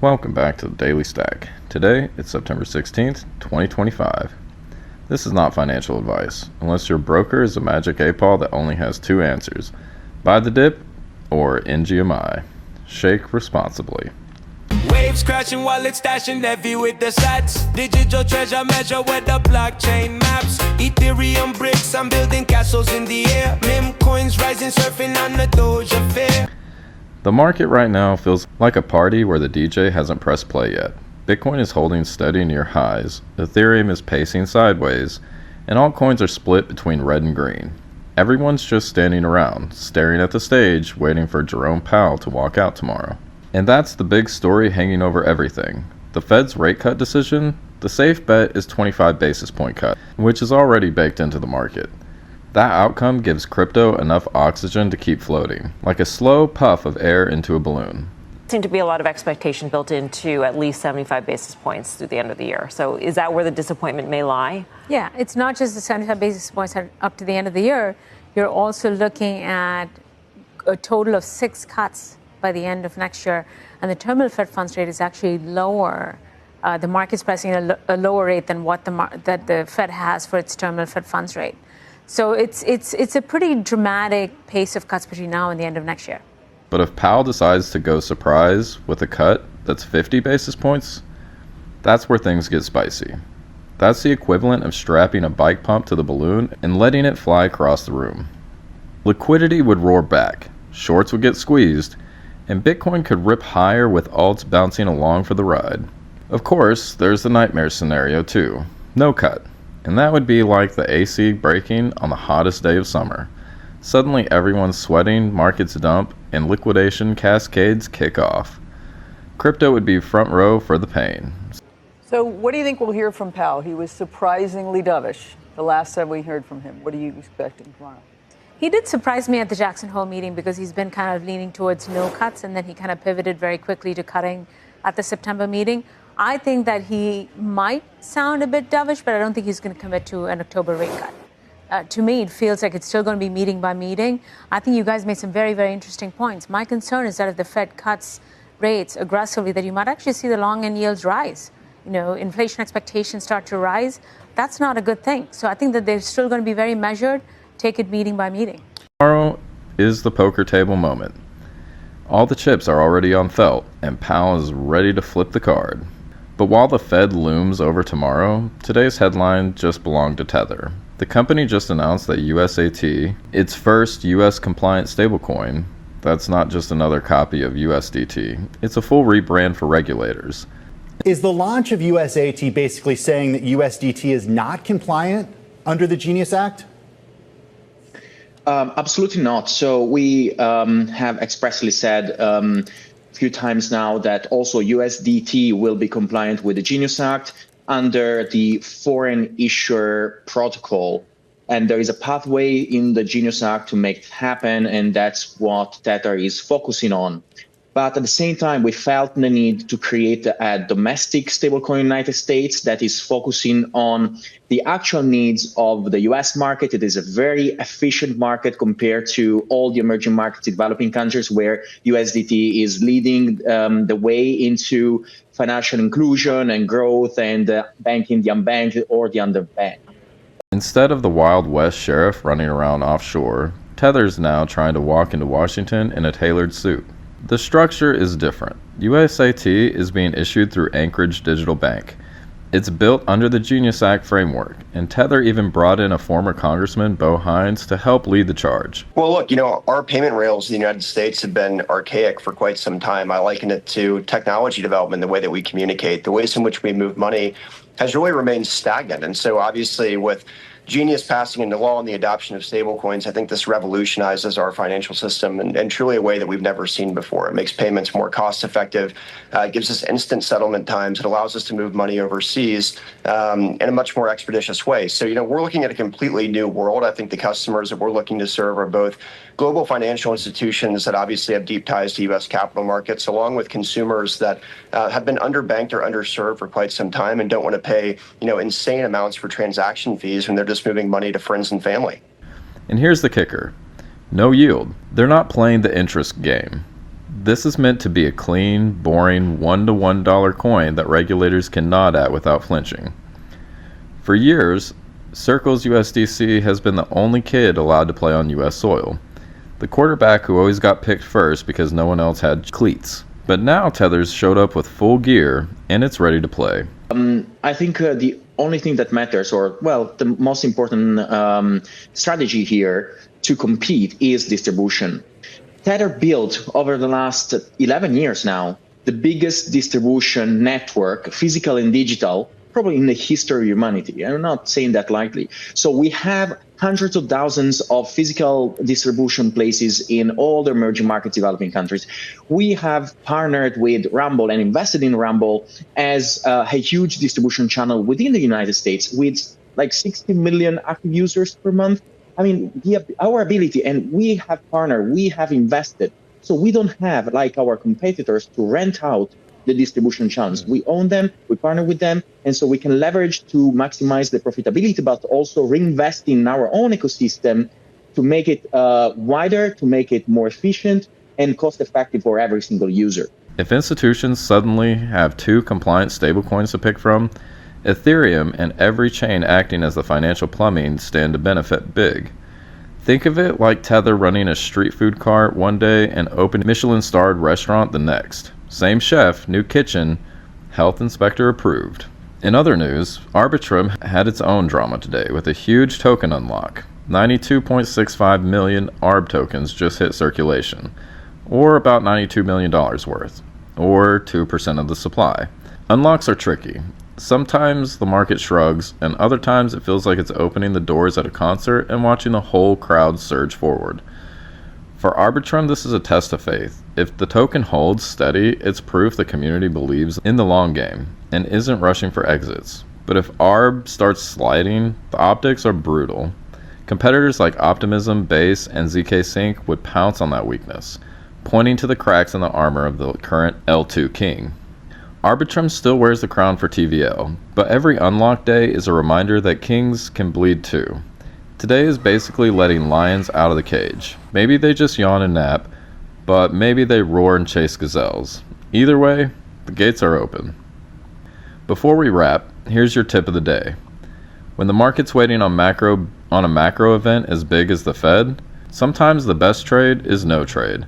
Welcome back to the Daily Stack. Today, it's September 16th, 2025. This is not financial advice, unless your broker is a magic 8-ball that only has two answers: buy the dip or NGMI. Shake responsibly. Waves crashing, wallet stashing heavy with the sats. Digital treasure measure with the blockchain maps. Ethereum bricks, I'm building castles in the air. Meme coins rising, surfing on the Doja Fair. The market right now feels like a party where the DJ hasn't pressed play yet. Bitcoin is holding steady near highs, Ethereum is pacing sideways, and altcoins are split between red and green. Everyone's just standing around, staring at the stage, waiting for Jerome Powell to walk out tomorrow. And that's the big story hanging over everything. The Fed's rate cut decision, the safe bet is 25 basis point cut, which is already baked into the market. That outcome gives crypto enough oxygen to keep floating, like a slow puff of air into a balloon. Seem to be a lot of expectation built into at least 75 basis points through the end of the year. So is that where the disappointment may lie? Yeah, it's not just the 75 basis points up to the end of the year. You're also looking at a total of 6 cuts by the end of next year. And the terminal Fed funds rate is actually lower. The market's pricing a lower rate than what that the Fed has for its terminal Fed funds rate. So it's a pretty dramatic pace of cuts between now and the end of next year. But if Powell decides to go surprise with a cut that's 50 basis points, that's where things get spicy. That's the equivalent of strapping a bike pump to the balloon and letting it fly across the room. Liquidity would roar back, shorts would get squeezed, and Bitcoin could rip higher with alts bouncing along for the ride. Of course, there's the nightmare scenario too. No cut. And that would be like the AC breaking on the hottest day of summer. Suddenly everyone's sweating, markets dump, and liquidation cascades kick off. Crypto would be front row for the pain. So what do you think we'll hear from Powell? He was surprisingly dovish the last time we heard from him. What are you expecting tomorrow? He did surprise me at the Jackson Hole meeting because he's been kind of leaning towards no cuts, and then he kind of pivoted very quickly to cutting at the September meeting. I think that he might sound a bit dovish, but I don't think he's going to commit to an October rate cut. To me, it feels like it's still going to be meeting by meeting. I think you guys made some very, very interesting points. My concern is that if the Fed cuts rates aggressively, that you might actually see the long end yields rise. You know, inflation expectations start to rise. That's not a good thing. So I think that they're still going to be very measured. Take it meeting by meeting. Tomorrow is the poker table moment. All the chips are already on felt, and Powell is ready to flip the card. But while the Fed looms over tomorrow, today's headline just belonged to Tether. The company just announced that USAT, its first US-compliant stablecoin, that's not just another copy of USDT. It's a full rebrand for regulators. Is the launch of USAT basically saying that USDT is not compliant under the Genius Act? Absolutely not. So we have expressly said a few times now that also USDT will be compliant with the Genius Act under the Foreign Issuer Protocol. And there is a pathway in the Genius Act to make it happen, and that's what Tether is focusing on. But at the same time, we felt the need to create a domestic stablecoin in the United States that is focusing on the actual needs of the US market. It is a very efficient market compared to all the emerging markets in developing countries where USDT is leading the way into financial inclusion and growth and banking the unbanked or the underbanked. Instead of the Wild West sheriff running around offshore, Tether's now trying to walk into Washington in a tailored suit. The structure is different. USAT is being issued through Anchorage Digital Bank. It's built under the Genius Act framework, and Tether even brought in a former Congressman, Bo Hines, to help lead the charge. Well, look, our payment rails in the United States have been archaic for quite some time. I liken it to technology development, the way that we communicate, the ways in which we move money has really remained stagnant. And so obviously with Genius passing into law and the adoption of stablecoins, I think this revolutionizes our financial system and truly a way that we've never seen before. It makes payments more cost effective, gives us instant settlement times. It allows us to move money overseas in a much more expeditious way. So, we're looking at a completely new world. I think the customers that we're looking to serve are both global financial institutions that obviously have deep ties to U.S. capital markets, along with consumers that have been underbanked or underserved for quite some time and don't want to pay, insane amounts for transaction fees when they're just moving money to friends and family. And here's the kicker. No yield. They're not playing the interest game. This is meant to be a clean, boring $1 coin that regulators can nod at without flinching. For years, Circle's USDC has been the only kid allowed to play on US soil. The quarterback who always got picked first because no one else had cleats. But now Tether's showed up with full gear and it's ready to play. I think the only thing that matters, or well, the most important strategy here to compete is distribution. Tether built over the last 11 years now the biggest distribution network, physical and digital, probably in the history of humanity. I'm not saying that lightly. So we have hundreds of thousands of physical distribution places in all the emerging market developing countries. We have partnered with Rumble and invested in Rumble as a huge distribution channel within the United States with like 60 million active users per month. I mean, our ability, and we have partnered, we have invested. So we don't have, like our competitors, to rent out the distribution channels. We own them, we partner with them, and so we can leverage to maximize the profitability, but also reinvest in our own ecosystem to make it wider, to make it more efficient and cost-effective for every single user. If institutions suddenly have 2 compliant stablecoins to pick from, Ethereum and every chain acting as the financial plumbing stand to benefit big. Think of it like Tether running a street food cart one day and open Michelin-starred restaurant the next. Same chef, new kitchen, health inspector approved. In other news, Arbitrum had its own drama today with a huge token unlock. 92.65 million ARB tokens just hit circulation, or about $92 million worth, or 2% of the supply. Unlocks are tricky. Sometimes the market shrugs, and other times it feels like it's opening the doors at a concert and watching the whole crowd surge forward. For Arbitrum, this is a test of faith. If the token holds steady, it's proof the community believes in the long game and isn't rushing for exits. But if ARB starts sliding, the optics are brutal. Competitors like Optimism, Base, and ZK Sync would pounce on that weakness, pointing to the cracks in the armor of the current L2 king. Arbitrum still wears the crown for TVL, but every unlock day is a reminder that kings can bleed too. Today is basically letting lions out of the cage. Maybe they just yawn and nap, but maybe they roar and chase gazelles. Either way, the gates are open. Before we wrap, here's your tip of the day. When the market's waiting on a macro event as big as the Fed, sometimes the best trade is no trade.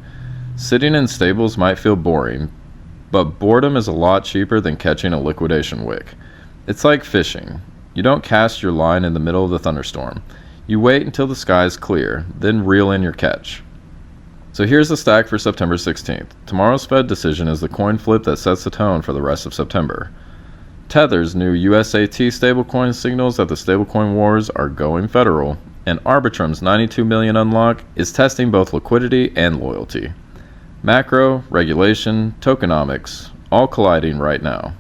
Sitting in stables might feel boring, but boredom is a lot cheaper than catching a liquidation wick. It's like fishing. You don't cast your line in the middle of the thunderstorm. You wait until the sky's clear, then reel in your catch. So here's the stack for September 16th. Tomorrow's Fed decision is the coin flip that sets the tone for the rest of September. Tether's new USAT stablecoin signals that the stablecoin wars are going federal, and Arbitrum's 92 million unlock is testing both liquidity and loyalty. Macro, regulation, tokenomics, all colliding right now.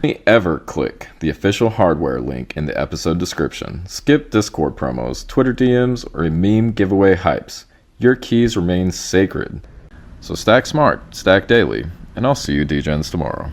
Only ever click the official hardware link in the episode description. Skip Discord promos, Twitter DMs, or meme giveaway hypes. Your keys remain sacred. So stack smart, stack daily, and I'll see you DGens tomorrow.